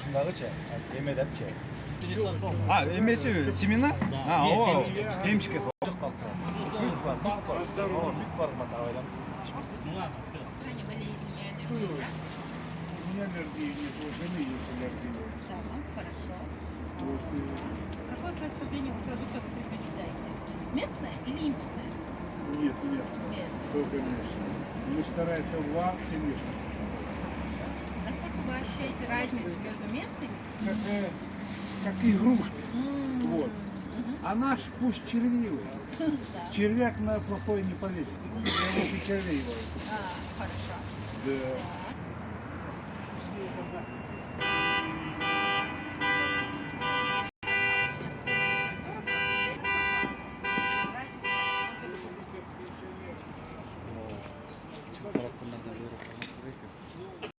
Şundagıça, yemedepçe. Ha, emesi semена? Ha, o семечка салacak kalktı. Büyük var, büyük var. Büyük var mı davaylamış? У меня аллергия нет, у жены есть аллергия. Так, хорошо. Вот, Какое происхождение продукта вы предпочитаете? Местное или импортное? нет, нет, Местное. только местное. Мы стараемся вообще местное. Насколько вы ощущаете разницу между местными? Как игрушки. Вот. А наш пусть червивый. Червяк на плохой не полезет. Я лучше червей ловлю. Хорошо. Да.